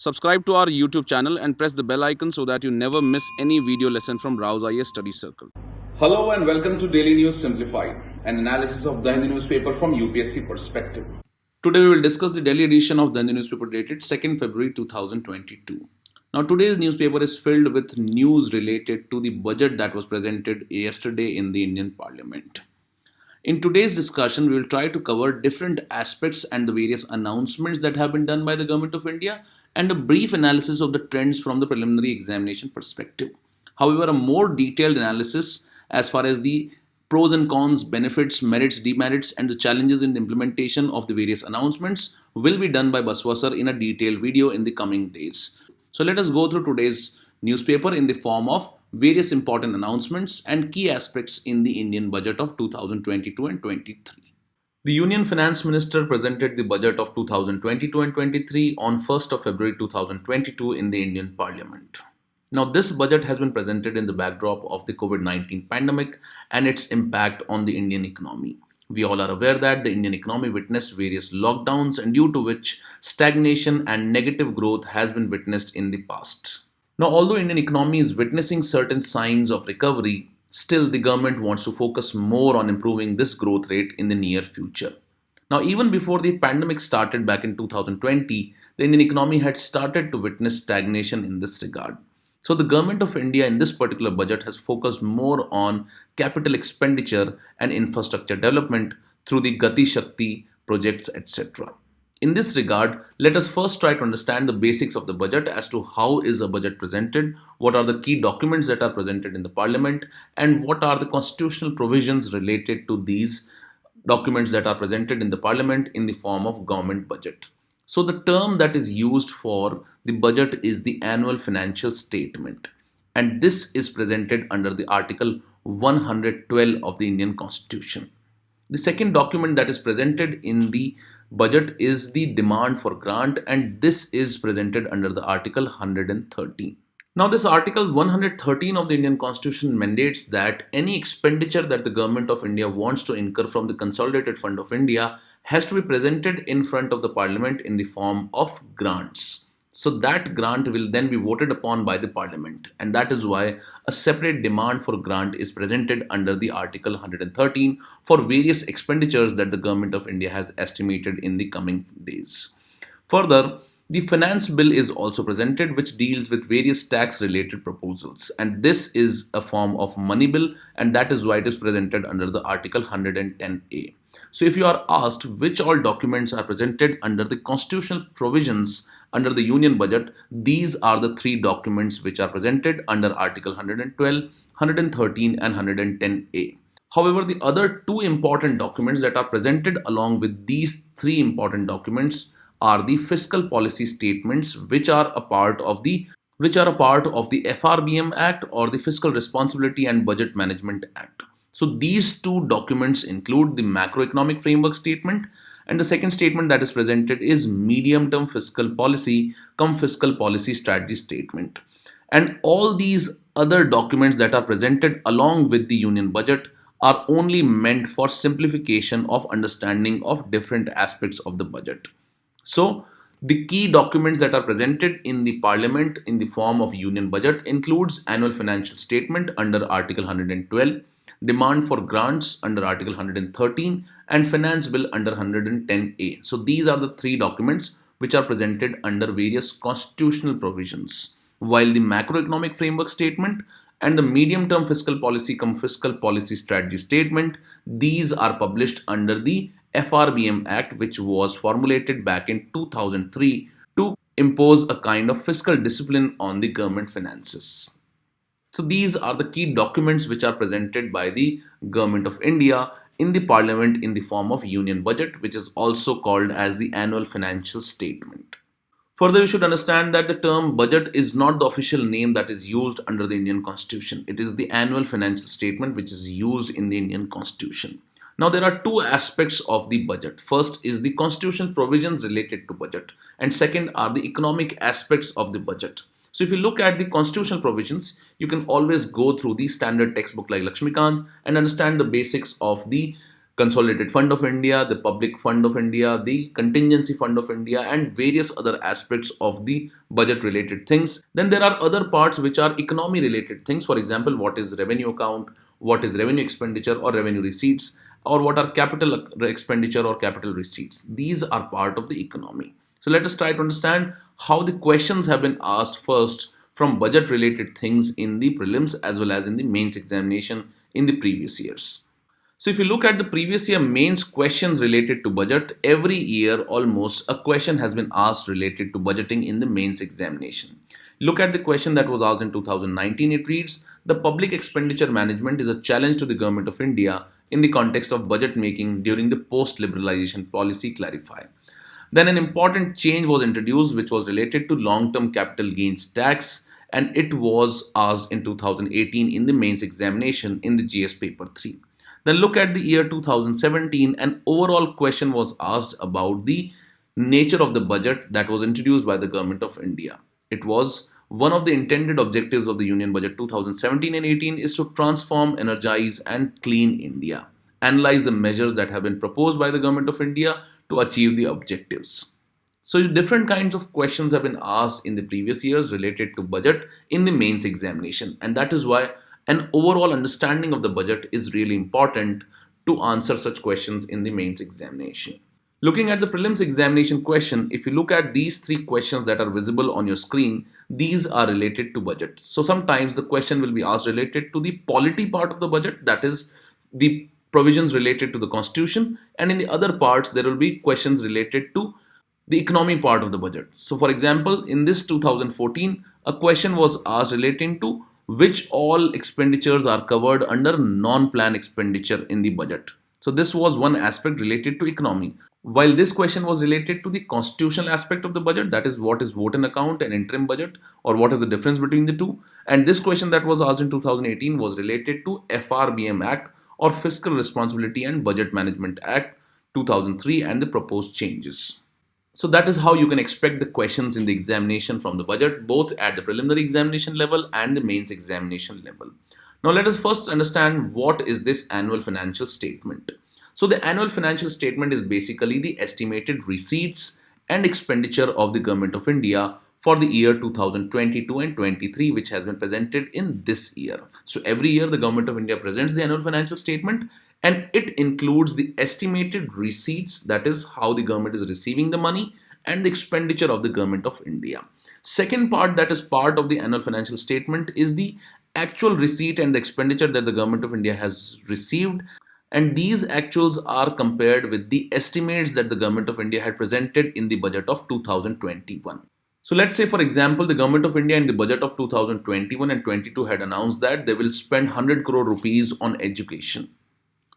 Subscribe to our YouTube channel and press the bell icon so that you never miss any video lesson from RAU'S IAS Study Circle. Hello and welcome to Daily News Simplified, an analysis of the Hindi newspaper from UPSC perspective. Today we will discuss the Delhi edition of the Hindi newspaper dated 2nd February 2022. Now today's newspaper is filled with news related to the budget that was presented yesterday in the Indian Parliament. In today's discussion, we will try to cover different aspects and the various announcements that have been done by the Government of India and a brief analysis of the trends from the preliminary examination perspective. However, a more detailed analysis as far as the pros and cons, benefits, merits, demerits, and the challenges in the implementation of the various announcements will be done by Baswa sir in a detailed video in the coming days. So let us go through today's newspaper in the form of various important announcements and key aspects in the Indian budget of 2022 and 23. The Union Finance Minister presented the budget of 2022 and 23 on 1st of February 2022 in the Indian Parliament. Now, this budget has been presented in the backdrop of the COVID-19 pandemic and its impact on the Indian economy. We all are aware that the Indian economy witnessed various lockdowns and due to which stagnation and negative growth has been witnessed in the past. Now, although Indian economy is witnessing certain signs of recovery, still the government wants to focus more on improving this growth rate in the near future. Now, even before the pandemic started back in 2020, the Indian economy had started to witness stagnation in this regard. So the Government of India in this particular budget has focused more on capital expenditure and infrastructure development through the Gati Shakti projects, etc. In this regard, let us first try to understand the basics of the budget as to how is a budget presented, what are the key documents that are presented in the parliament, and what are the constitutional provisions related to these documents that are presented in the parliament in the form of government budget. So the term that is used for the budget is the annual financial statement, and this is presented under the Article 112 of the Indian Constitution. The second document that is presented in the budget is the demand for grant, and this is presented under the Article 113. Now, this Article 113 of the Indian Constitution mandates that any expenditure that the Government of India wants to incur from the Consolidated Fund of India has to be presented in front of the Parliament in the form of grants. So that grant will then be voted upon by the Parliament, and that is why a separate demand for grant is presented under the Article 113 for various expenditures that the Government of India has estimated in the coming days. Further, the finance bill is also presented, which deals with various tax related proposals, and this is a form of money bill, and that is why it is presented under the Article 110A. So if you are asked which all documents are presented under the constitutional provisions under the union budget, these are the three documents which are presented under Article 112, 113 and 110A. However, the other two important documents that are presented along with these three important documents are the fiscal policy statements, which are a part of the FRBM Act or the Fiscal Responsibility and Budget Management Act. So these two documents include the macroeconomic framework statement, and the second statement that is presented is medium-term fiscal policy cum fiscal policy strategy statement. And all these other documents that are presented along with the union budget are only meant for simplification of understanding of different aspects of the budget. So the key documents that are presented in the parliament in the form of union budget includes annual financial statement under Article 112, demand for grants under Article 113 and finance bill under 110A. So these are the three documents which are presented under various constitutional provisions, while the macroeconomic framework statement and the medium term fiscal policy cum fiscal policy strategy statement, these are published under the FRBM Act, which was formulated back in 2003 to impose a kind of fiscal discipline on the government finances. So these are the key documents which are presented by the Government of India in the Parliament in the form of Union Budget, which is also called as the Annual Financial Statement. Further, you should understand that the term budget is not the official name that is used under the Indian Constitution. It is the Annual Financial Statement which is used in the Indian Constitution. Now, there are two aspects of the budget. First is the constitutional provisions related to budget, and second are the economic aspects of the budget. So if you look at the constitutional provisions, you can always go through the standard textbook like Lakshmikant and understand the basics of the Consolidated Fund of India, the Public Fund of India, the Contingency Fund of India, and various other aspects of the budget related things. Then there are other parts which are economy related things. For example, what is revenue account, what is revenue expenditure or revenue receipts, or what are capital expenditure or capital receipts. These are part of the economy. So let us try to understand how the questions have been asked first from budget related things in the prelims as well as in the mains examination in the previous years. So if you look at the previous year mains questions related to budget, every year almost a question has been asked related to budgeting in the mains examination. Look at the question that was asked in 2019. It reads, the public expenditure management is a challenge to the Government of India in the context of budget making during the post-liberalization policy, clarify. Then an important change was introduced which was related to long-term capital gains tax, and it was asked in 2018 in the mains examination in the GS paper 3. Then look at the year 2017. An overall question was asked about the nature of the budget that was introduced by the Government of India. It was one of the intended objectives of the Union Budget 2017 and 18 is to transform, energize and clean India. Analyze the measures that have been proposed by the Government of India to achieve the objectives. So different kinds of questions have been asked in the previous years related to budget in the mains examination, and that is why an overall understanding of the budget is really important to answer such questions in the mains examination. Looking at the prelims examination question, if you look at these three questions that are visible on your screen, these are related to budget. So sometimes the question will be asked related to the polity part of the budget, that is the provisions related to the constitution, and in the other parts there will be questions related to the economy part of the budget. So for example, in this 2014, a question was asked relating to which all expenditures are covered under non-plan expenditure in the budget. So this was one aspect related to economy. While this question was related to the constitutional aspect of the budget, that is what is vote in account and interim budget, or what is the difference between the two. And this question that was asked in 2018 was related to FRBM Act, or Fiscal Responsibility and Budget Management Act 2003, and the proposed changes. So that is how you can expect the questions in the examination from the budget, both at the preliminary examination level and the mains examination level. Now let us first understand what is this annual financial statement. So the annual financial statement is basically the estimated receipts and expenditure of the Government of India for the year 2022 and 23, which has been presented in this year. So every year the Government of India presents the annual financial statement, and it includes the estimated receipts, that is how the government is receiving the money, and the expenditure of the Government of India. Second part that is part of the annual financial statement is the actual receipt and the expenditure that the Government of India has received, and these actuals are compared with the estimates that the Government of India had presented in the budget of 2021. So let's say, for example, the Government of India in the budget of 2021 and 22 had announced that they will spend 100 crore rupees on education.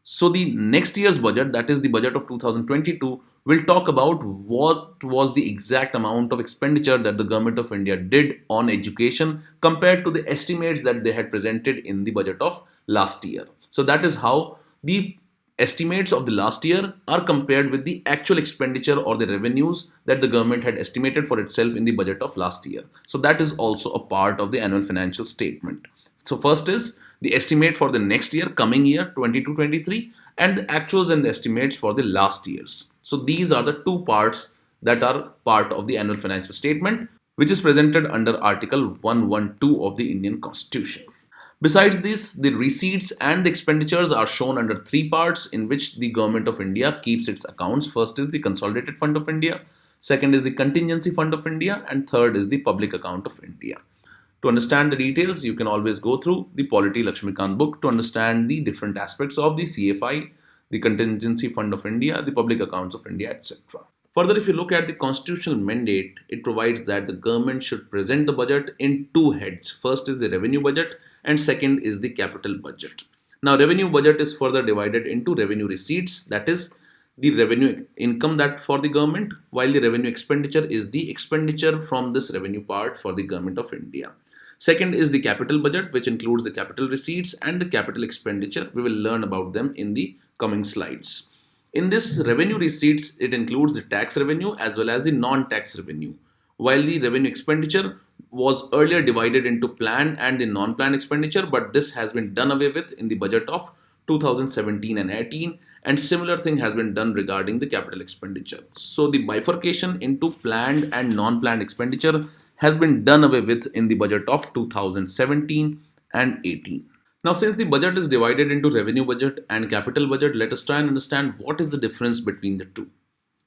So the next year's budget, that is the budget of 2022, will talk about what was the exact amount of expenditure that the Government of India did on education compared to the estimates that they had presented in the budget of last year. So that is how the estimates of the last year are compared with the actual expenditure or the revenues that the government had estimated for itself in the budget of last year. So that is also a part of the annual financial statement. So first is the estimate for the next year, coming year 22-23, and the actuals and the estimates for the last years. So these are the two parts that are part of the annual financial statement, which is presented under Article 112 of the Indian Constitution. Besides this, the receipts and the expenditures are shown under three parts in which the Government of India keeps its accounts. First is the Consolidated Fund of India, second is the Contingency Fund of India, and third is the Public Account of India. To understand the details, you can always go through the Polity Lakshmikant book to understand the different aspects of the CFI, the Contingency Fund of India, the Public Accounts of India, etc. Further, if you look at the constitutional mandate, it provides that the government should present the budget in two heads. First is the revenue budget and second is the capital budget. Now, revenue budget is further divided into revenue receipts, that is the revenue income that for the government, while the revenue expenditure is the expenditure from this revenue part for the Government of India. Second is the capital budget, which includes the capital receipts and the capital expenditure. We will learn about them in the coming slides. In this revenue receipts, it includes the tax revenue as well as the non-tax revenue, while the revenue expenditure was earlier divided into planned and the non-planned expenditure, but this has been done away with in the budget of 2017 and 18, and similar thing has been done regarding the capital expenditure. So the bifurcation into planned and non-planned expenditure has been done away with in the budget of 2017 and 18. Now, since the budget is divided into revenue budget and capital budget, let us try and understand what is the difference between the two.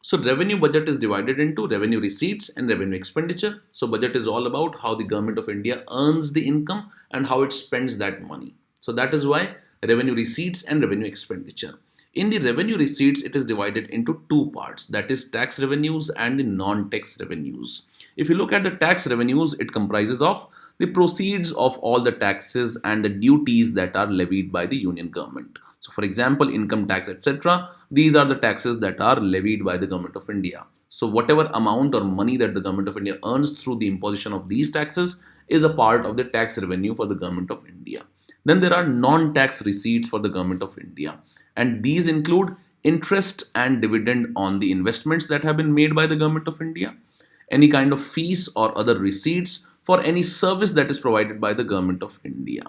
So revenue budget is divided into revenue receipts and revenue expenditure. So budget is all about how the government of India earns the income and how it spends that money. So that is why revenue receipts and revenue expenditure. In the revenue receipts, it is divided into two parts, that is tax revenues and the non-tax revenues. If you look at the tax revenues, it comprises of the proceeds of all the taxes and the duties that are levied by the union government. So for example, income tax, etc. These are the taxes that are levied by the government of India. So whatever amount or money that the government of India earns through the imposition of these taxes is a part of the tax revenue for the government of India. Then there are non-tax receipts for the government of India, and these include interest and dividend on the investments that have been made by the government of India, any kind of fees or other receipts for any service that is provided by the government of India.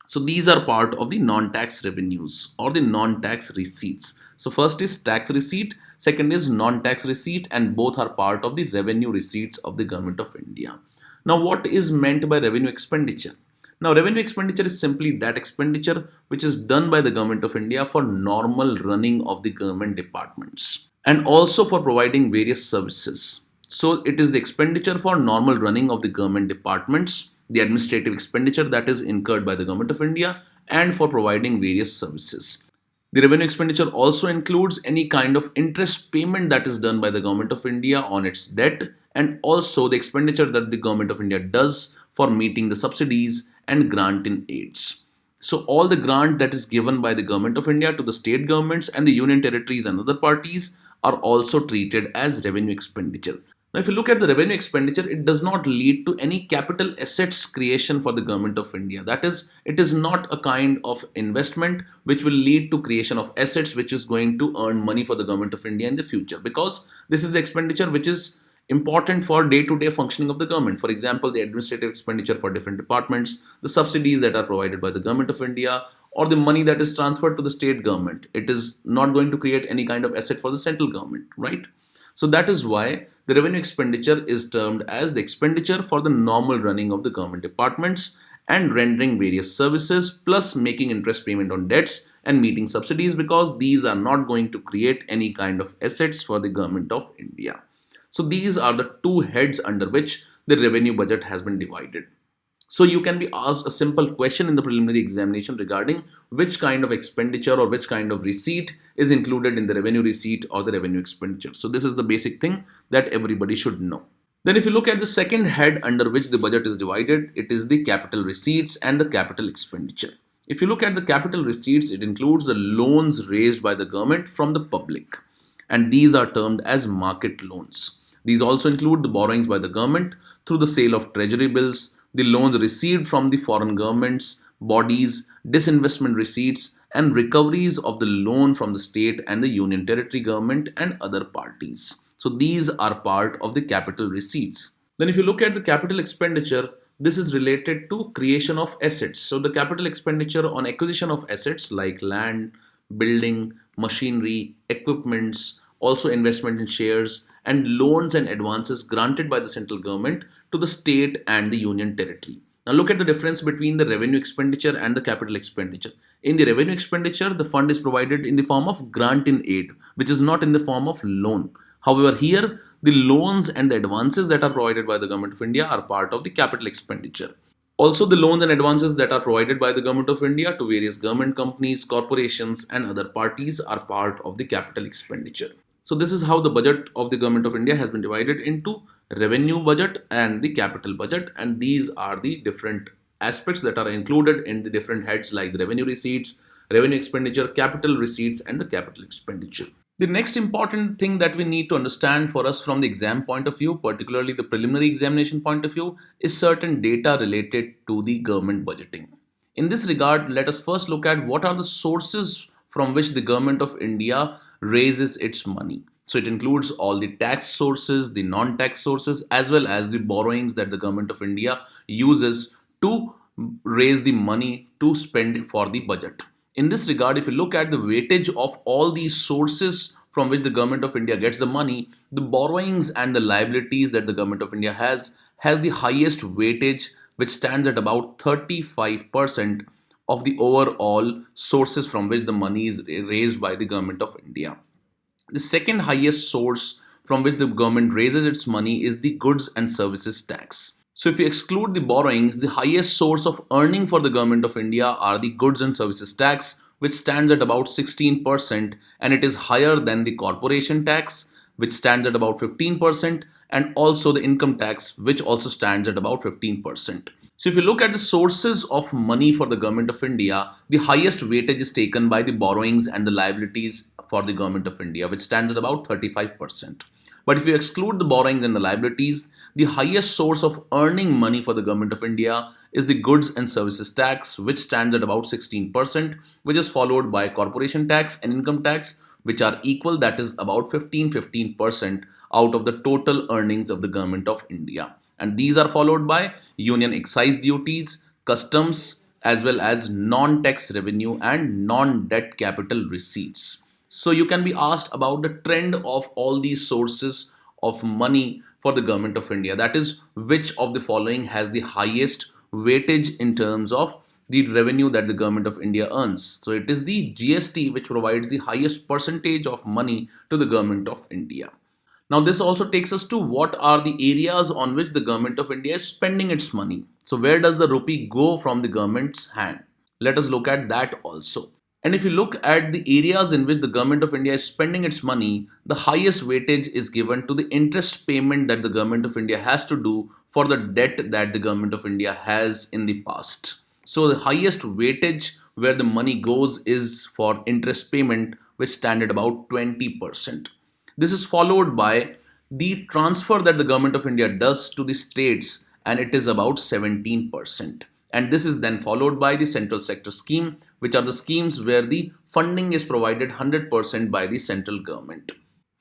So these are part of the non-tax revenues or the non-tax receipts. So first is tax receipt, second is non-tax receipt, and both are part of the revenue receipts of the government of India. Now what is meant by revenue expenditure? Now revenue expenditure is simply that expenditure which is done by the government of India for normal running of the government departments and also for providing various services. So it is the expenditure for normal running of the government departments, the administrative expenditure that is incurred by the government of India, and for providing various services. The revenue expenditure also includes any kind of interest payment that is done by the government of India on its debt, and also the expenditure that the government of India does for meeting the subsidies and grant in aids. So all the grant that is given by the government of India to the state governments and the union territories and other parties are also treated as revenue expenditure. Now, if you look at the revenue expenditure, it does not lead to any capital assets creation for the government of India. That is, it is not a kind of investment which will lead to creation of assets which is going to earn money for the government of India in the future, because this is the expenditure which is important for day-to-day functioning of the government. For example, the administrative expenditure for different departments, the subsidies that are provided by the government of India, or the money that is transferred to the state government. It is not going to create any kind of asset for the central government, right? So that is why the revenue expenditure is termed as the expenditure for the normal running of the government departments and rendering various services, plus making interest payment on debts and meeting subsidies, because these are not going to create any kind of assets for the government of India. So these are the two heads under which the revenue budget has been divided. So you can be asked a simple question in the preliminary examination regarding which kind of expenditure or which kind of receipt is included in the revenue receipt or the revenue expenditure. So this is the basic thing that everybody should know. Then if you look at the second head under which the budget is divided, it is the capital receipts and the capital expenditure. If you look at the capital receipts, it includes the loans raised by the government from the public, and these are termed as market loans. These also include the borrowings by the government through the sale of treasury bills, the loans received from the foreign governments, bodies, disinvestment receipts, and recoveries of the loan from the state and the union territory government and other parties. So these are part of the capital receipts. Then if you look at the capital expenditure, this is related to creation of assets. So the capital expenditure on acquisition of assets like land, building, machinery, equipments, also investment in shares, and loans and advances granted by the central government to the state and the union territory. Now look at the difference between the revenue expenditure and the capital expenditure. In the revenue expenditure, the fund is provided in the form of grant in aid, which is not in the form of loan. However, here the loans and the advances that are provided by the government of India are part of the capital expenditure. Also, the loans and advances that are provided by the government of India to various government companies, corporations, and other parties are part of the capital expenditure. So this is how the budget of the government of India has been divided into revenue budget and the capital budget, and these are the different aspects that are included in the different heads like the revenue receipts, revenue expenditure, capital receipts, and the capital expenditure. The next important thing that we need to understand for us from the exam point of view, particularly the preliminary examination point of view, is certain data related to the government budgeting. In this regard, let us first look at what are the sources from which the government of India raises its money. So it includes all the tax sources, the non-tax sources, as well as the borrowings that the government of India uses to raise the money to spend for the budget. In this regard, if you look at the weightage of all these sources from which the government of India gets the money, the borrowings and the liabilities that the government of India has the highest weightage, which stands at about 35% of the overall sources from which the money is raised by the government of India. The second highest source from which the government raises its money is the goods and services tax. So, if you exclude the borrowings, the highest source of earning for the government of India are the goods and services tax, which stands at about 16%, and it is higher than the corporation tax, which stands at about 15%, and also the income tax, which also stands at about 15%. So, if you look at the sources of money for the government of India, the highest weightage is taken by the borrowings and the liabilities for the government of India, which stands at about 35%. But if you exclude the borrowings and the liabilities, the highest source of earning money for the government of India is the goods and services tax, which stands at about 16%, which is followed by corporation tax and income tax, which are equal, that is about 15% out of the total earnings of the government of India. And these are followed by union excise duties, customs, as well as non-tax revenue and non-debt capital receipts. So you can be asked about the trend of all these sources of money for the government of India. That is, which of the following has the highest weightage in terms of the revenue that the government of India earns. So it is the GST which provides the highest percentage of money to the government of India. Now, this also takes us to what are the areas on which the government of India is spending its money. So, where does the rupee go from the government's hand? Let us look at that also. And if you look at the areas in which the government of India is spending its money, the highest weightage is given to the interest payment that the government of India has to do for the debt that the government of India has in the past. So, the highest weightage where the money goes is for interest payment, which stand at about 20%. This is followed by the transfer that the government of India does to the states, and it is about 17%. And this is then followed by the central sector scheme, which are the schemes where the funding is provided 100% by the central government.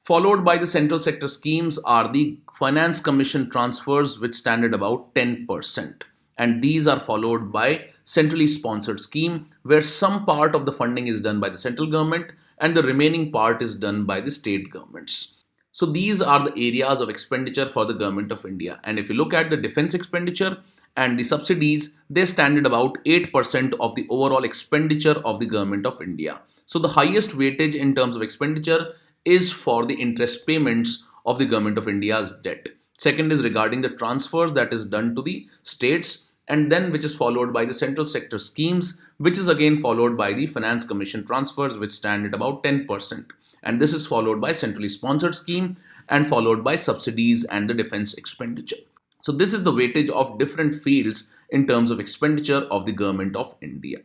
Followed by the central sector schemes are the finance commission transfers, which stand at about 10%. And these are followed by centrally sponsored scheme, where some part of the funding is done by the central government and the remaining part is done by the state governments. So these are the areas of expenditure for the government of India. And if you look at the defense expenditure and the subsidies, they stand at about 8% of the overall expenditure of the government of India. So the highest weightage in terms of expenditure is for the interest payments of the government of India's debt. Second is regarding the transfers that is done to the states, and then which is followed by the central sector schemes, which is again followed by the finance commission transfers, which stand at about 10%. And this is followed by centrally sponsored scheme and followed by subsidies and the defense expenditure. So this is the weightage of different fields in terms of expenditure of the government of India.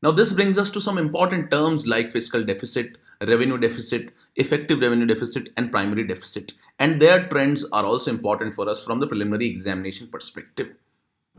Now this brings us to some important terms like fiscal deficit, revenue deficit, effective revenue deficit, and primary deficit. And their trends are also important for us from the preliminary examination perspective.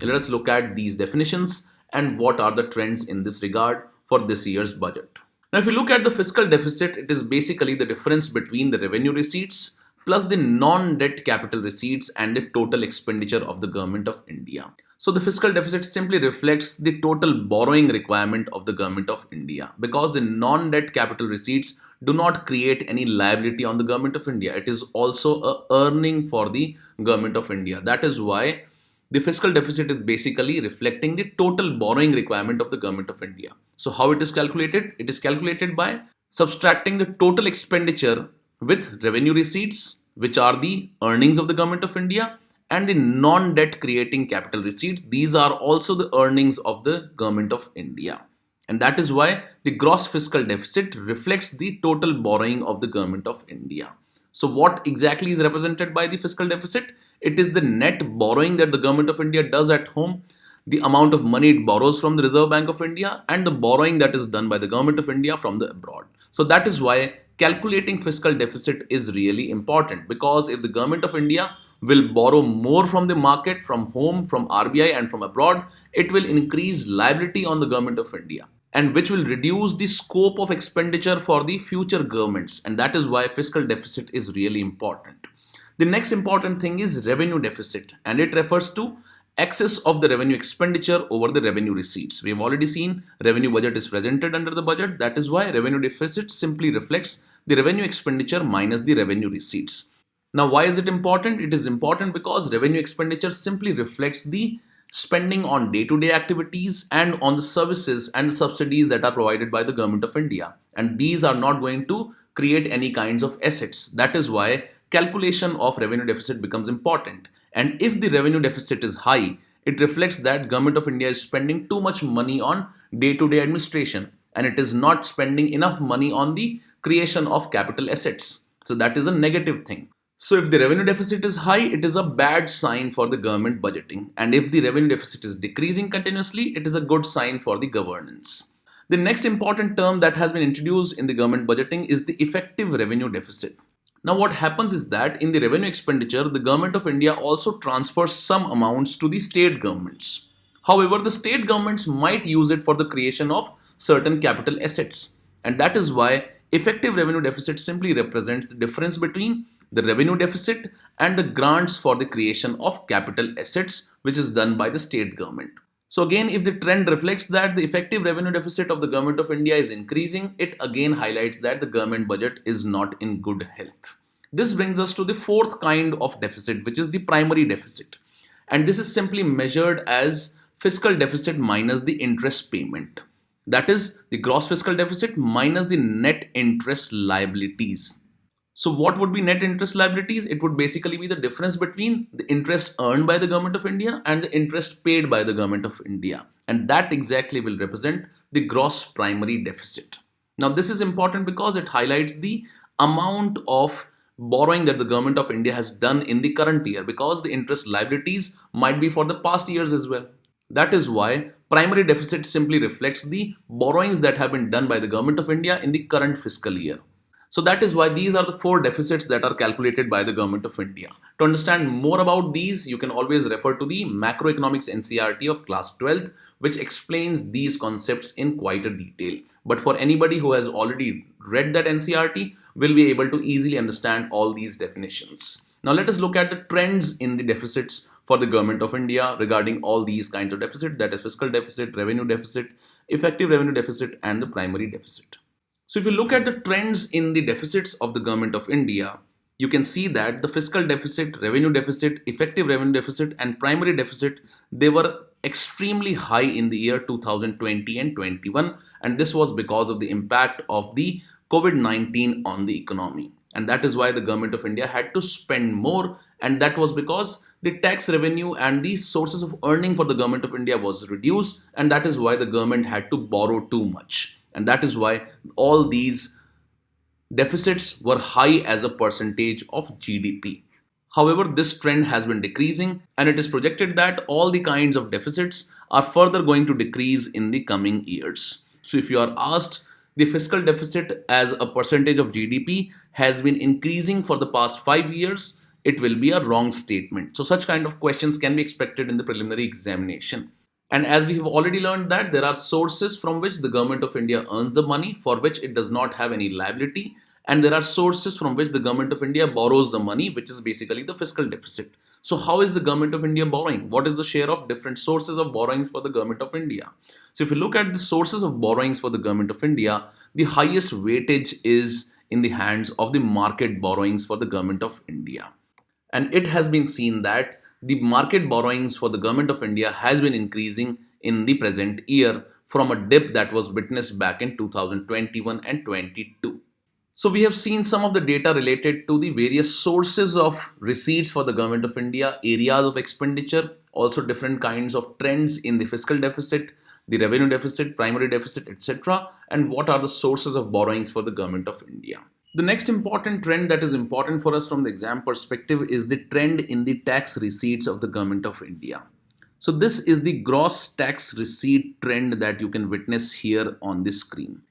Let us look at these definitions and what are the trends in this regard for this year's budget. Now, if you look at the fiscal deficit, it is basically the difference between the revenue receipts plus the non-debt capital receipts and the total expenditure of the government of India. So the fiscal deficit simply reflects the total borrowing requirement of the government of India, because the non-debt capital receipts do not create any liability on the government of India. It is also a earning for the government of India. That is why the fiscal deficit is basically reflecting the total borrowing requirement of the government of India. So how it is calculated? It is calculated by subtracting the total expenditure with revenue receipts, which are the earnings of the government of India, and the non-debt creating capital receipts. These are also the earnings of the government of India. And that is why the gross fiscal deficit reflects the total borrowing of the government of India. So what exactly is represented by the fiscal deficit? It is the net borrowing that the government of India does at home, the amount of money it borrows from the Reserve Bank of India, and the borrowing that is done by the government of India from the abroad. So that is why calculating fiscal deficit is really important, because if the government of India will borrow more from the market, from home, from RBI and from abroad, it will increase liability on the government of India, and which will reduce the scope of expenditure for the future governments. And that is why fiscal deficit is really important. The next important thing is revenue deficit, and it refers to excess of the revenue expenditure over the revenue receipts. We have already seen revenue budget is presented under the budget. That is why revenue deficit simply reflects the revenue expenditure minus the revenue receipts. Now, why is it important? It is important because revenue expenditure simply reflects the spending on day-to-day activities and on the services and subsidies that are provided by the government of India. And these are not going to create any kinds of assets. That is why calculation of revenue deficit becomes important. And if the revenue deficit is high, it reflects that government of India is spending too much money on day-to-day administration and it is not spending enough money on the creation of capital assets. So that is a negative thing. So if the revenue deficit is high, it is a bad sign for the government budgeting. And if the revenue deficit is decreasing continuously, it is a good sign for the governance. The next important term that has been introduced in the government budgeting is the effective revenue deficit. Now what happens is that in the revenue expenditure, the government of India also transfers some amounts to the state governments. However, the state governments might use it for the creation of certain capital assets. And that is why effective revenue deficit simply represents the difference between the revenue deficit and the grants for the creation of capital assets, which is done by the state government. So again, if the trend reflects that the effective revenue deficit of the government of India is increasing, it again highlights that the government budget is not in good health. This brings us to the fourth kind of deficit, which is the primary deficit. And this is simply measured as fiscal deficit minus the interest payment. That is the gross fiscal deficit minus the net interest liabilities. So what would be net interest liabilities? It would basically be the difference between the interest earned by the government of India and the interest paid by the government of India. And that exactly will represent the gross primary deficit. Now this is important because it highlights the amount of borrowing that the government of India has done in the current year, because the interest liabilities might be for the past years as well. That is why primary deficit simply reflects the borrowings that have been done by the government of India in the current fiscal year. So that is why these are the four deficits that are calculated by the government of India. To understand more about these, you can always refer to the macroeconomics NCERT of class 12th, which explains these concepts in quite a detail. But for anybody who has already read that NCERT, will be able to easily understand all these definitions. Now let us look at the trends in the deficits for the government of India regarding all these kinds of deficit, that is fiscal deficit, revenue deficit, effective revenue deficit, and the primary deficit. So if you look at the trends in the deficits of the government of India, you can see that the fiscal deficit, revenue deficit, effective revenue deficit, and primary deficit, they were extremely high in the year 2020 and 21, and this was because of the impact of the COVID-19 on the economy. And that is why the government of India had to spend more, and that was because the tax revenue and the sources of earning for the government of India was reduced, and that is why the government had to borrow too much. And that is why all these deficits were high as a percentage of GDP. However, this trend has been decreasing, and it is projected that all the kinds of deficits are further going to decrease in the coming years. So if you are asked, the fiscal deficit as a percentage of GDP has been increasing for the past 5 years, it will be a wrong statement. So such kind of questions can be expected in the preliminary examination. And as we have already learned that there are sources from which the government of India earns the money, for which it does not have any liability. And there are sources from which the government of India borrows the money, which is basically the fiscal deficit. So how is the government of India borrowing? What is the share of different sources of borrowings for the government of India? So if you look at the sources of borrowings for the government of India, the highest weightage is in the hands of the market borrowings for the government of India. And it has been seen that the market borrowings for the government of India has been increasing in the present year from a dip that was witnessed back in 2021 and 22. So we have seen some of the data related to the various sources of receipts for the government of India, areas of expenditure, also different kinds of trends in the fiscal deficit, the revenue deficit, primary deficit, etc. and what are the sources of borrowings for the government of India. The next important trend that is important for us from the exam perspective is the trend in the tax receipts of the government of India. So this is the gross tax receipt trend that you can witness here on the screen.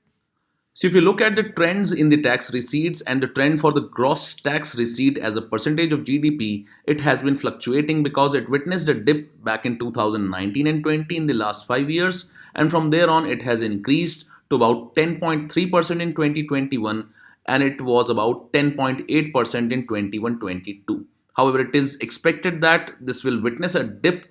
So if you look at the trends in the tax receipts and the trend for the gross tax receipt as a percentage of GDP, it has been fluctuating because it witnessed a dip back in 2019 and 20 in the last 5 years, and from there on it has increased to about 10.3% in 2021, and it was about 10.8% in 21-22. However, it is expected that this will witness a dip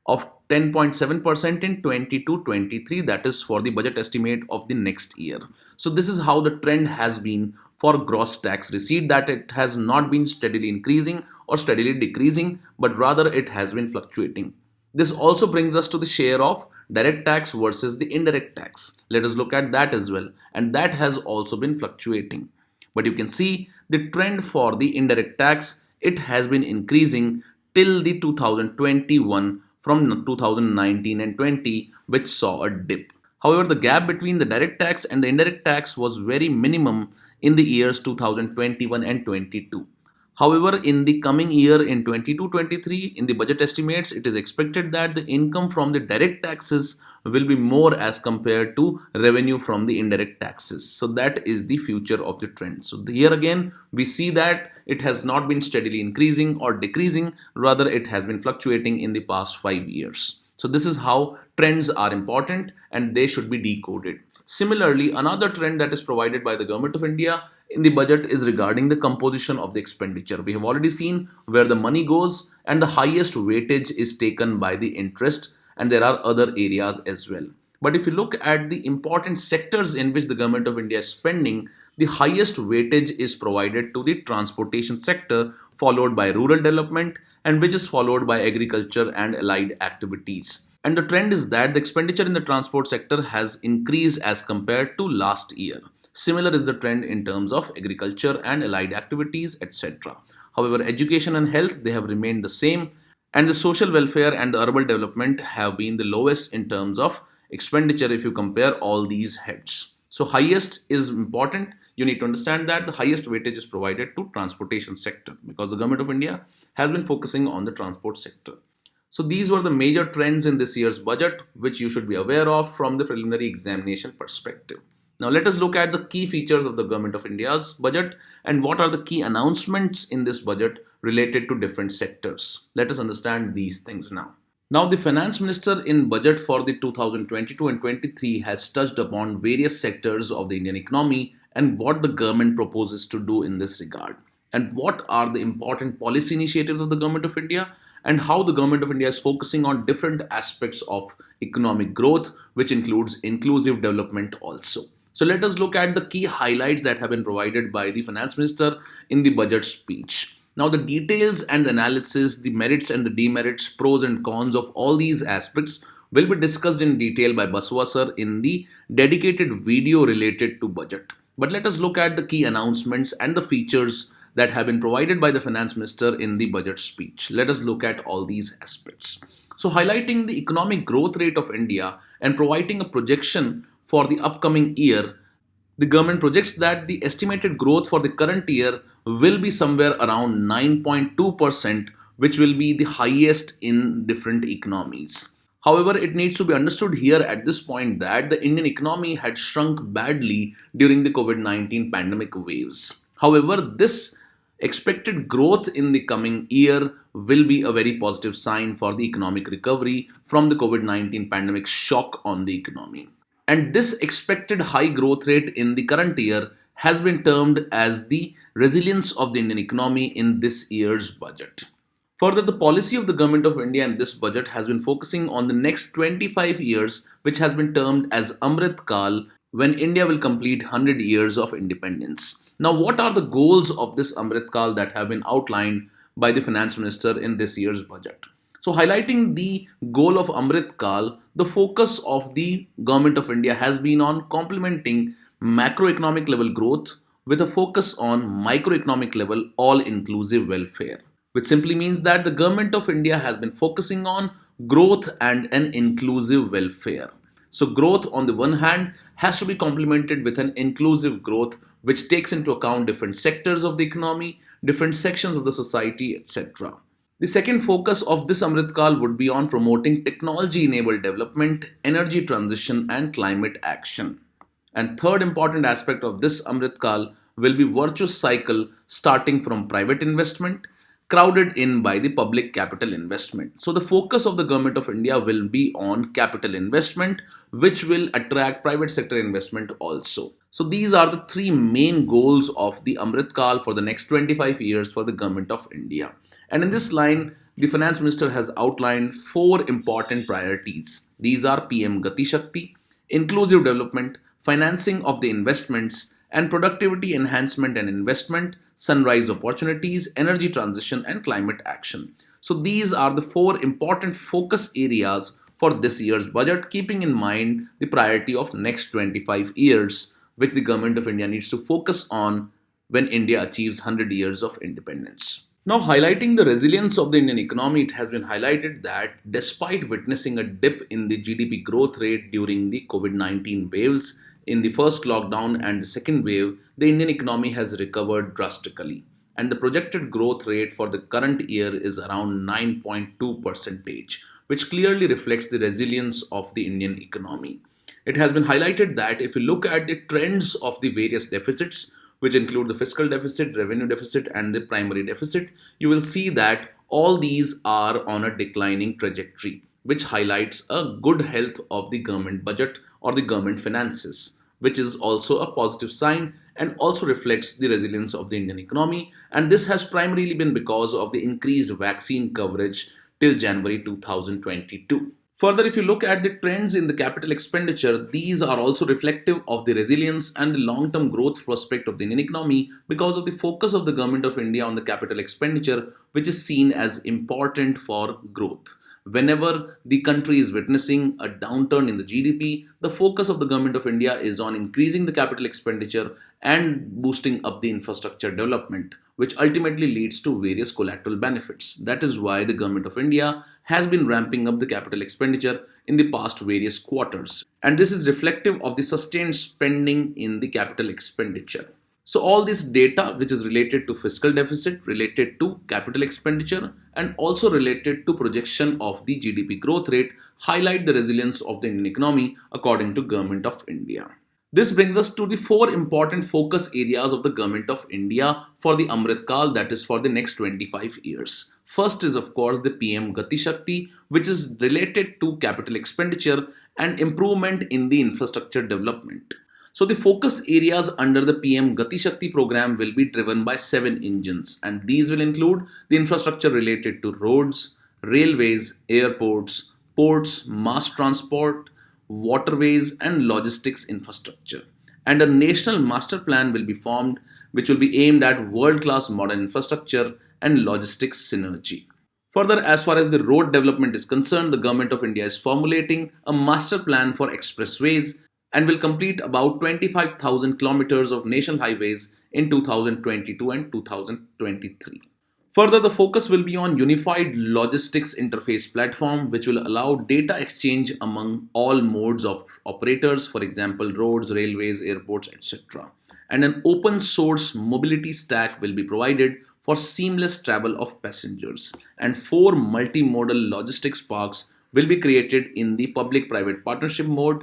of 10.7% in 22-23, that is for the budget estimate of the next year. So this is how the trend has been for gross tax receipt, that it has not been steadily increasing or steadily decreasing, but rather it has been fluctuating. This also brings us to the share of direct tax versus the indirect tax. Let us look at that as well, and that has also been fluctuating. But you can see the trend for the indirect tax, it has been increasing till the 2021 from 2019 and 20, which saw a dip. However, the gap between the direct tax and the indirect tax was very minimum in the years 2021 and 22. However, in the coming year in 22-23, in the budget estimates, it is expected that the income from the direct taxes will be more as compared to revenue from the indirect taxes. So that is the future of the trend. So here again, we see that it has not been steadily increasing or decreasing, rather it has been fluctuating in the past 5 years. So this is how trends are important and they should be decoded. Similarly, another trend that is provided by the Government of India in the budget is regarding the composition of the expenditure. We have already seen where the money goes, and the highest weightage is taken by the interest, and there are other areas as well. But if you look at the important sectors in which the Government of India is spending, the highest weightage is provided to the transportation sector, followed by rural development, and which is followed by agriculture and allied activities. And the trend is that the expenditure in the transport sector has increased as compared to last year. Similar is the trend in terms of agriculture and allied activities, etc. However, education and health, they have remained the same, and the social welfare and the urban development have been the lowest in terms of expenditure if you compare all these heads. So highest is important. You need to understand that the highest weightage is provided to transportation sector because the Government of India has been focusing on the transport sector. So these were the major trends in this year's budget which you should be aware of from the preliminary examination perspective. Now let us look at the key features of the Government of India's budget and what are the key announcements in this budget related to different sectors. Let us understand these things now. Now the Finance Minister in budget for the 2022 and 23 has touched upon various sectors of the Indian economy and what the government proposes to do in this regard, and what are the important policy initiatives of the Government of India, and how the Government of India is focusing on different aspects of economic growth, which includes inclusive development also. So let us look at the key highlights that have been provided by the Finance Minister in the budget speech. Now the details and analysis, the merits and the demerits, pros and cons of all these aspects will be discussed in detail by Baswa sir in the dedicated video related to budget. But let us look at the key announcements and the features that have been provided by the Finance Minister in the budget speech. Let us look at all these aspects. So highlighting the economic growth rate of India and providing a projection for the upcoming year, the government projects that the estimated growth for the current year will be somewhere around 9.2%, which will be the highest in different economies. However, it needs to be understood here at this point that the Indian economy had shrunk badly during the COVID-19 pandemic waves. However, this expected growth in the coming year will be a very positive sign for the economic recovery from the COVID-19 pandemic shock on the economy. And this expected high growth rate in the current year has been termed as the resilience of the Indian economy in this year's budget. Further, the policy of the Government of India in this budget has been focusing on the next 25 years, which has been termed as Amrit Kaal, when India will complete 100 years of independence. Now, what are the goals of this Amrit Kaal that have been outlined by the Finance Minister in this year's budget? So, highlighting the goal of Amrit Kaal, the focus of the Government of India has been on complementing macroeconomic level growth with a focus on microeconomic level all-inclusive welfare, which simply means that the Government of India has been focusing on growth and an inclusive welfare. So growth on the one hand has to be complemented with an inclusive growth which takes into account different sectors of the economy, different sections of the society, etc. The second focus of this Amrit Kaal would be on promoting technology-enabled development, energy transition and climate action. And third important aspect of this Amrit Kaal will be virtuous cycle starting from private investment, crowded in by the public capital investment. So the focus of the Government of India will be on capital investment, which will attract private sector investment also. So these are the three main goals of the Amrit Kaal for the next 25 years for the Government of India. And in this line, the Finance Minister has outlined four important priorities. These are PM Gati Shakti, inclusive development, financing of the investments, and productivity enhancement and investment, sunrise opportunities, energy transition, and climate action. So, these are the four important focus areas for this year's budget, keeping in mind the priority of next 25 years, which the Government of India needs to focus on when India achieves 100 years of independence. Now, highlighting the resilience of the Indian economy, it has been highlighted that despite witnessing a dip in the GDP growth rate during the COVID 19 waves, in the first lockdown and the second wave, the Indian economy has recovered drastically. And the projected growth rate for the current year is around 9.2%, which clearly reflects the resilience of the Indian economy. It has been highlighted that if you look at the trends of the various deficits, which include the fiscal deficit, revenue deficit, and the primary deficit, you will see that all these are on a declining trajectory, which highlights a good health of the government budget or the government finances, which is also a positive sign and also reflects the resilience of the Indian economy. And this has primarily been because of the increased vaccine coverage till January 2022. Further, if you look at the trends in the capital expenditure, these are also reflective of the resilience and the long-term growth prospect of the Indian economy because of the focus of the Government of India on the capital expenditure, which is seen as important for growth. Whenever the country is witnessing a downturn in the GDP, the focus of the Government of India is on increasing the capital expenditure and boosting up the infrastructure development, which ultimately leads to various collateral benefits. That is why the Government of India has been ramping up the capital expenditure in the past various quarters. And this is reflective of the sustained spending in the capital expenditure. So all this data which is related to fiscal deficit, related to capital expenditure, and also related to projection of the GDP growth rate highlight the resilience of the Indian economy according to Government of India. This brings us to the four important focus areas of the Government of India for the Amrit Kaal, that is for the next 25 years. First is of course the PM Gati Shakti, which is related to capital expenditure and improvement in the infrastructure development. So the focus areas under the PM Gati Shakti program will be driven by 7 engines, and these will include the infrastructure related to roads, railways, airports, ports, mass transport, waterways, and logistics infrastructure. And a national master plan will be formed which will be aimed at world-class modern infrastructure and logistics synergy. Further, as far as the road development is concerned, the Government of India is formulating a master plan for expressways and will complete about 25,000 kilometers of national highways in 2022 and 2023. Further, the focus will be on unified logistics interface platform, which will allow data exchange among all modes of operators, for example, roads, railways, airports, etc. And an open source mobility stack will be provided for seamless travel of passengers. And 4 multimodal logistics parks will be created in the public-private partnership mode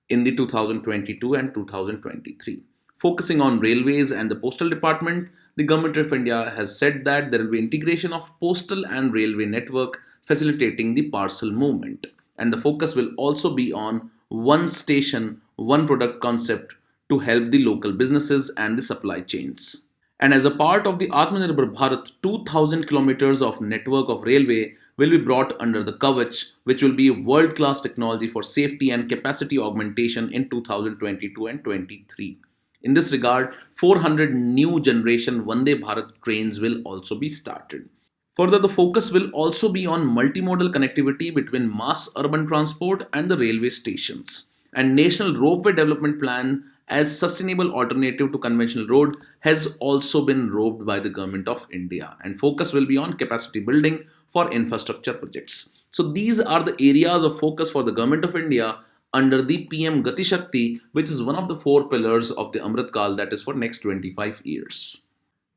in the 2022 and 2023. Focusing on railways and the postal department, the Government of India has said that there will be integration of postal and railway network facilitating the parcel movement. And the focus will also be on one station, one product concept to help the local businesses and the supply chains. And as a part of the Atmanirbhar Bharat, 2000 kilometers of network of railway will be brought under the Kavach, which will be world-class technology for safety and capacity augmentation in 2022 and 23. In this regard, 400 new generation Vande Bharat trains will also be started. Further, the focus will also be on multimodal connectivity between mass urban transport and the railway stations. And National Ropeway Development Plan as sustainable alternative to conventional road has also been roped by the Government of India, and focus will be on capacity building for infrastructure projects. So these are the areas of focus for the Government of India under the PM Gati Shakti, which is one of the 4 pillars of the Amrit Kaal, that is for next 25 years.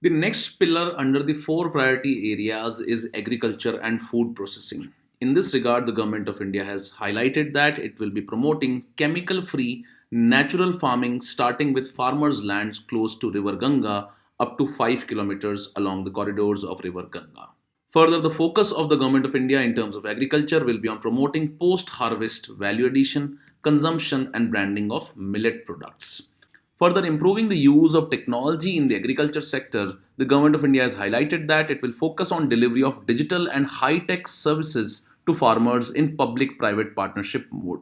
The next pillar under the 4 priority areas is agriculture and food processing. In this regard, the Government of India has highlighted that it will be promoting chemical-free natural farming starting with farmers' lands close to River Ganga up to 5 kilometers along the corridors of River Ganga. Further, the focus of the Government of India in terms of agriculture will be on promoting post-harvest value addition, consumption and branding of millet products. Further improving the use of technology in the agriculture sector, the Government of India has highlighted that it will focus on delivery of digital and high-tech services to farmers in public-private partnership mode.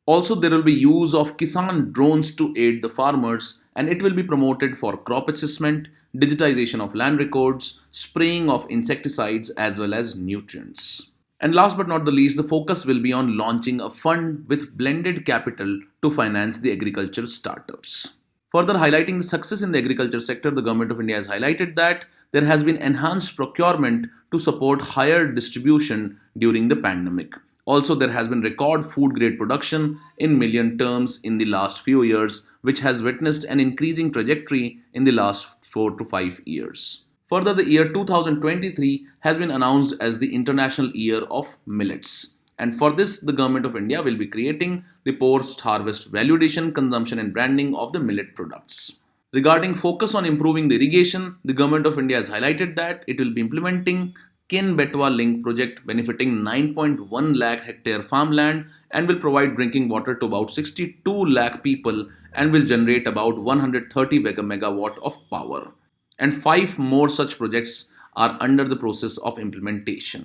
Also, there will be use of Kisan drones to aid the farmers, and it will be promoted for crop assessment, digitization of land records, spraying of insecticides, as well as nutrients. And last but not the least, the focus will be on launching a fund with blended capital to finance the agriculture startups. Further highlighting the success in the agriculture sector, the Government of India has highlighted that there has been enhanced procurement to support higher distribution during the pandemic. Also, there has been record food grade production in million terms in the last few years, which has witnessed an increasing trajectory in the last 4 to 5 years. Further, the year 2023 has been announced as the International Year of Millets. And for this, the Government of India will be creating the post-harvest validation, consumption and branding of the millet products. Regarding focus on improving the irrigation, the Government of India has highlighted that it will be implementing Kin Betwa Link project benefiting 9.1 lakh hectare farmland and will provide drinking water to about 62 lakh people and will generate about 130 megawatt of power. And 5 more such projects are under the process of implementation.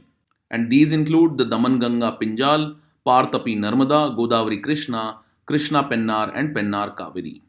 And these include the Daman Ganga Pinjal, Partapi Narmada, Godavari Krishna, Krishna Pennar and Pennar Kaveri.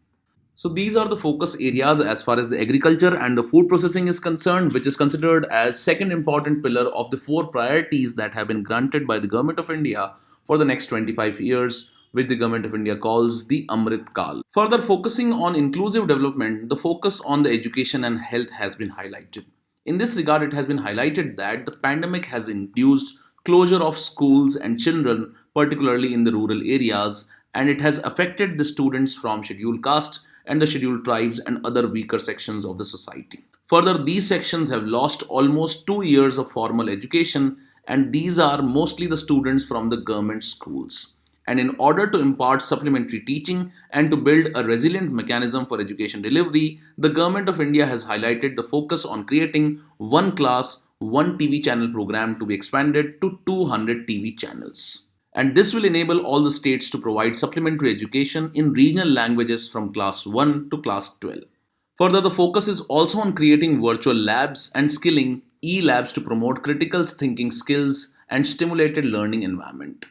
So these are the focus areas as far as the agriculture and the food processing is concerned, which is considered as second important pillar of the 4 priorities that have been granted by the Government of India for the next 25 years, which the Government of India calls the Amrit Kaal. Further focusing on inclusive development, the focus on the education and health has been highlighted. In this regard, it has been highlighted that the pandemic has induced closure of schools and children, particularly in the rural areas, and it has affected the students from scheduled caste and the scheduled tribes and other weaker sections of the society. Further, these sections have lost almost 2 years of formal education, and these are mostly the students from the government schools. And in order to impart supplementary teaching and to build a resilient mechanism for education delivery, the Government of India has highlighted the focus on creating one class, one TV channel program to be expanded to 200 TV channels. And this will enable all the states to provide supplementary education in regional languages from class 1 to class 12. Further, the focus is also on creating virtual labs and skilling e-labs to promote critical thinking skills and stimulated learning environment.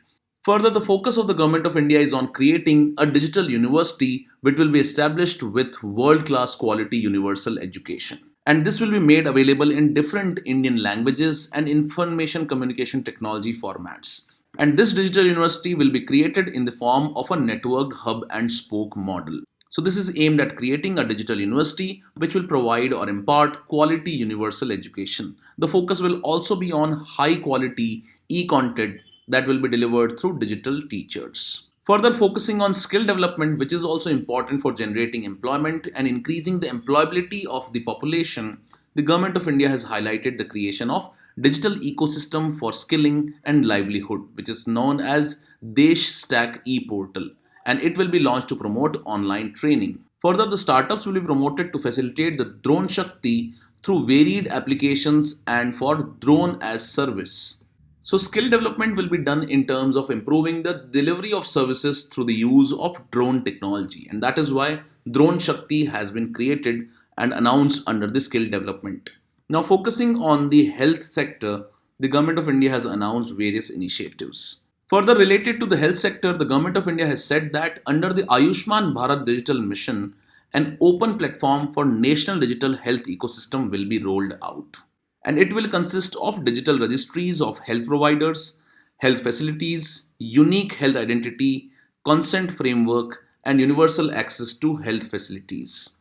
Further, the focus of the Government of India is on creating a digital university which will be established with world-class quality universal education. And this will be made available in different Indian languages and information communication technology formats. And this digital university will be created in the form of a networked hub and spoke model. So this is aimed at creating a digital university which will provide or impart quality universal education. The focus will also be on high quality e-content that will be delivered through digital teachers. Further focusing on skill development, which is also important for generating employment and increasing the employability of the population, the Government of India has highlighted the creation of digital ecosystem for skilling and livelihood, which is known as Desh Stack e-portal, and it will be launched to promote online training. Further, the startups will be promoted to facilitate the drone Shakti through varied applications and for drone as service. So skill development will be done in terms of improving the delivery of services through the use of drone technology, and that is why Drone Shakti has been created and announced under the skill development. Now, focusing on the health sector, the Government of India has announced various initiatives. Further related to the health sector, the Government of India has said that under the Ayushman Bharat Digital Mission, an open platform for national digital health ecosystem will be rolled out. And it will consist of digital registries of health providers, health facilities, unique health identity, consent framework, and universal access to health facilities.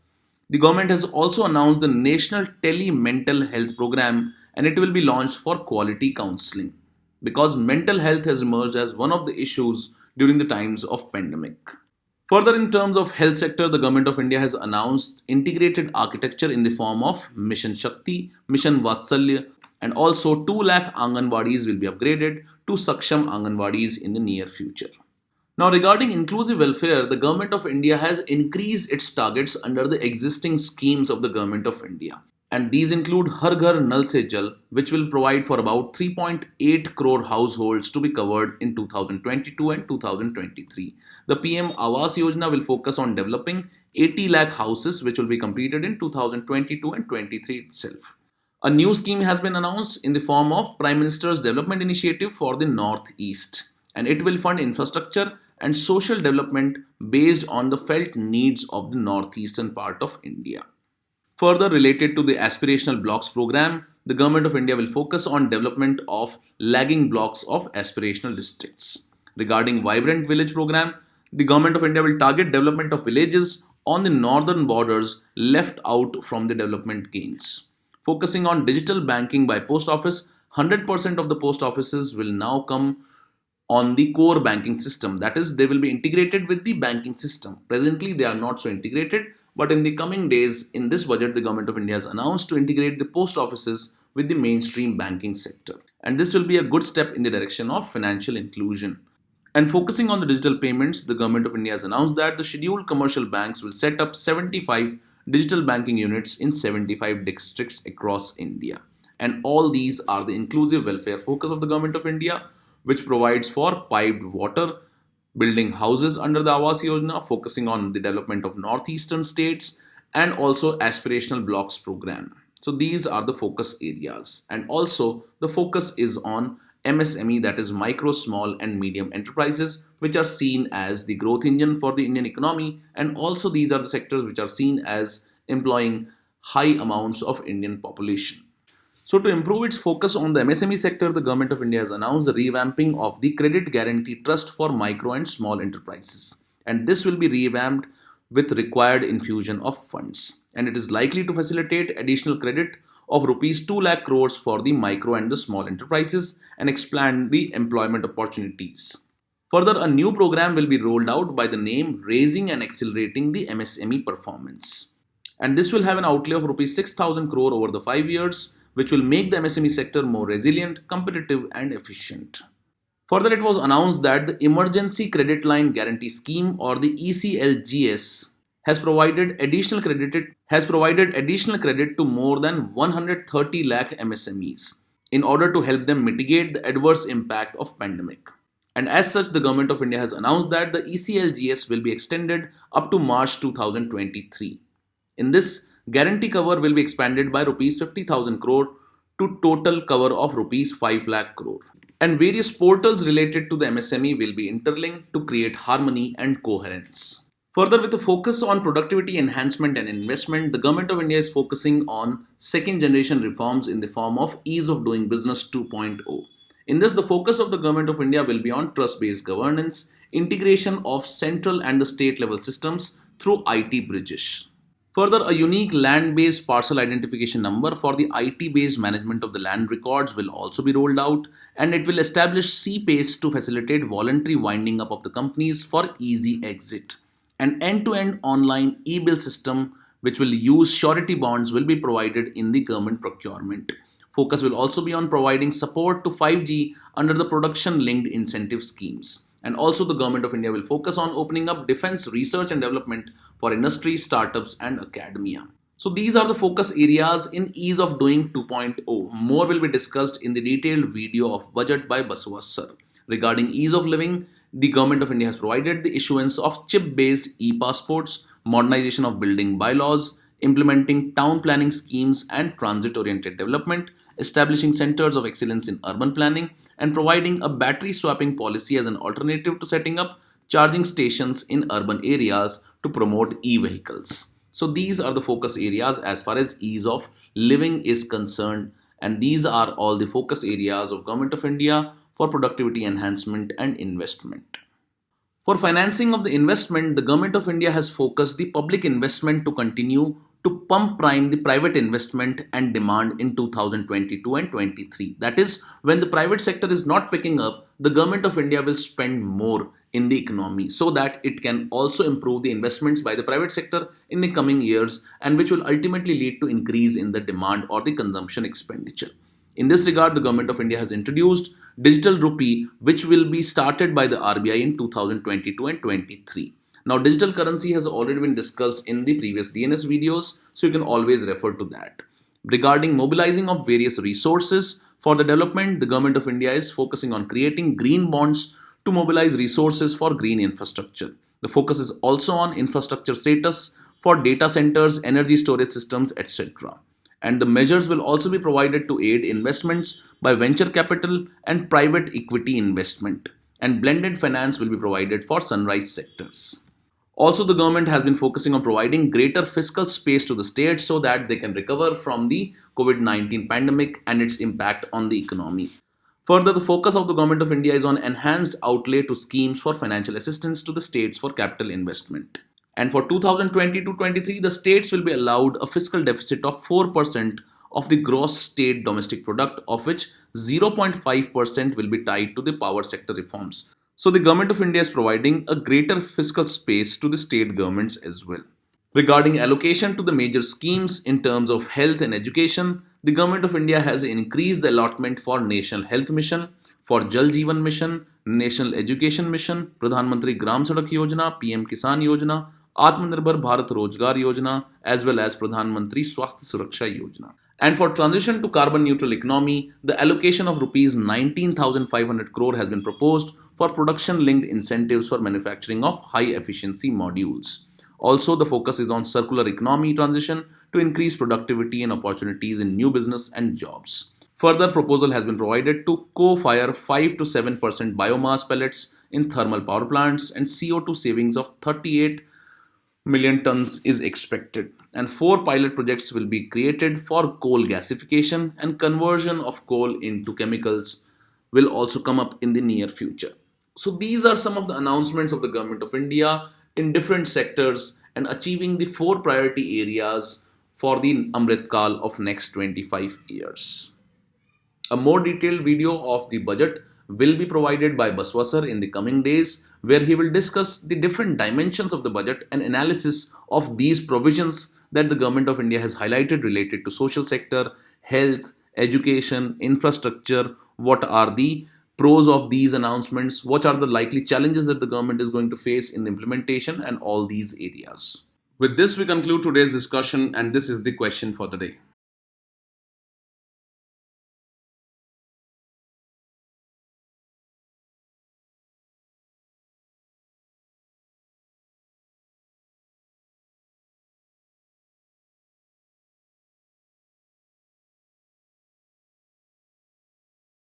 The government has also announced the National Tele-Mental Health Program, and it will be launched for quality counseling because mental health has emerged as one of the issues during the times of pandemic. Further, in terms of health sector, the Government of India has announced integrated architecture in the form of Mission Shakti, Mission Vatsalya, and also 2 lakh Anganwadis will be upgraded to Saksham Anganwadis in the near future. Now, regarding inclusive welfare, the Government of India has increased its targets under the existing schemes of the Government of India. And these include Har Ghar Nal Se Jal, which will provide for about 3.8 crore households to be covered in 2022 and 2023. The PM Awas Yojana will focus on developing 80 lakh houses, which will be completed in 2022 and 23 itself. A new scheme has been announced in the form of Prime Minister's Development Initiative for the Northeast, and it will fund infrastructure and social development based on the felt needs of the northeastern part of India. Further related to the aspirational blocks program, the government of India will focus on development of lagging blocks of aspirational districts. Regarding vibrant village program, the government of India will target development of villages on the northern borders left out from the development gains. Focusing on digital banking by post office, 100% of the post offices will now come on the core banking system. That is, they will be integrated with the banking system. Presently, they are not so integrated, but in the coming days, in this budget, the government of India has announced to integrate the post offices with the mainstream banking sector. And this will be a good step in the direction of financial inclusion. And focusing on the digital payments, the government of India has announced that the scheduled commercial banks will set up 75 digital banking units in 75 districts across India. And all these are the inclusive welfare focus of the government of India, which provides for piped water, building houses under the Awas Yojana, focusing on the development of northeastern states, and also aspirational blocks program. So these are the focus areas. And also the focus is on MSME, that is micro, small and medium enterprises, which are seen as the growth engine for the Indian economy, and also these are the sectors which are seen as employing high amounts of Indian population. So to improve its focus on the MSME sector, the government of India has announced the revamping of the Credit Guarantee Trust for micro and small enterprises. And this will be revamped with required infusion of funds. And it is likely to facilitate additional credit of rupees 2 lakh crores for the micro and the small enterprises and expand the employment opportunities. Further, a new program will be rolled out by the name Raising and Accelerating the MSME Performance. And this will have an outlay of rupees 6,000 crore over the 5 years, which will make the MSME sector more resilient, competitive and efficient. Further, it was announced that the Emergency Credit Line Guarantee Scheme, or the ECLGS, has provided additional credit to more than 130 lakh MSMEs in order to help them mitigate the adverse impact of pandemic. And as such, the government of India has announced that the ECLGS will be extended up to March 2023. In this, guarantee cover will be expanded by rupees 50,000 crore to total cover of rupees 5 lakh crore. And various portals related to the MSME will be interlinked to create harmony and coherence. Further, with a focus on productivity enhancement and investment, the government of India is focusing on second generation reforms in the form of Ease of Doing Business 2.0. In this, the focus of the government of India will be on trust-based governance, integration of central and the state level systems through IT bridges. Further, a unique land-based parcel identification number for the IT-based management of the land records will also be rolled out, and it will establish CPACE to facilitate voluntary winding up of the companies for easy exit. An end-to-end online e-bill system which will use surety bonds will be provided in the government procurement. Focus will also be on providing support to 5G under the production-linked incentive schemes. And also the government of India will focus on opening up defense research and development for industry, startups and academia. So these are the focus areas in Ease of Doing 2.0. More will be discussed in the detailed video of budget by Basua Sir. Regarding ease of living, the government of India has provided the issuance of chip-based e-passports, modernization of building bylaws, implementing town planning schemes and transit-oriented development, establishing centers of excellence in urban planning, and providing a battery swapping policy as an alternative to setting up charging stations in urban areas to promote e-vehicles. So these are the focus areas as far as ease of living is concerned, and these are all the focus areas of Government of India for productivity enhancement and investment. For financing of the investment, the Government of India has focused the public investment to continue to pump prime the private investment and demand in 2022 and 23. That is, when the private sector is not picking up, the Government of India will spend more in the economy so that it can also improve the investments by the private sector in the coming years, and which will ultimately lead to increase in the demand or the consumption expenditure. In this regard, the Government of India has introduced Digital Rupee, which will be started by the RBI in 2022 and 23. Now, digital currency has already been discussed in the previous DNS videos, so you can always refer to that. Regarding mobilizing of various resources for the development, the Government of India is focusing on creating green bonds to mobilize resources for green infrastructure. The focus is also on infrastructure status for data centers, energy storage systems, etc. And the measures will also be provided to aid investments by venture capital and private equity investment. And blended finance will be provided for sunrise sectors. Also, the government has been focusing on providing greater fiscal space to the states so that they can recover from the COVID-19 pandemic and its impact on the economy. Further, the focus of the Government of India is on enhanced outlay to schemes for financial assistance to the states for capital investment. And for 2020-23, the states will be allowed a fiscal deficit of 4% of the gross state domestic product, of which 0.5% will be tied to the power sector reforms. So the Government of India is providing a greater fiscal space to the state governments as well. Regarding allocation to the major schemes in terms of health and education, the Government of India has increased the allotment for National Health Mission, for Jal Jeevan Mission, National Education Mission, Pradhan Mantri Gram Sadak Yojana, PM Kisan Yojana, Atmanirbhar Bharat Rozgar Yojana, as well as Pradhan Mantri Swasthya Suraksha Yojana. And for transition to carbon neutral economy, the allocation of rupees 19,500 crore has been proposed for production linked incentives for manufacturing of high efficiency modules. Also, the focus is on circular economy transition to increase productivity and opportunities in new business and jobs. Further proposal has been provided to co-fire 5 to 7% biomass pellets in thermal power plants, and CO2 savings of 38 million tons is expected. And 4 pilot projects will be created for coal gasification, and conversion of coal into chemicals will also come up in the near future. So these are some of the announcements of the Government of India in different sectors and achieving the 4 priority areas for the Amrit Kaal of next 25 years. A more detailed video of the budget will be provided by Baswa sir in the coming days, where he will discuss the different dimensions of the budget and analysis of these provisions that the Government of India has highlighted related to social sector, health, education, infrastructure, what are the pros of these announcements, what are the likely challenges that the government is going to face in the implementation, and all these areas. With this, we conclude today's discussion, and this is the question for the day.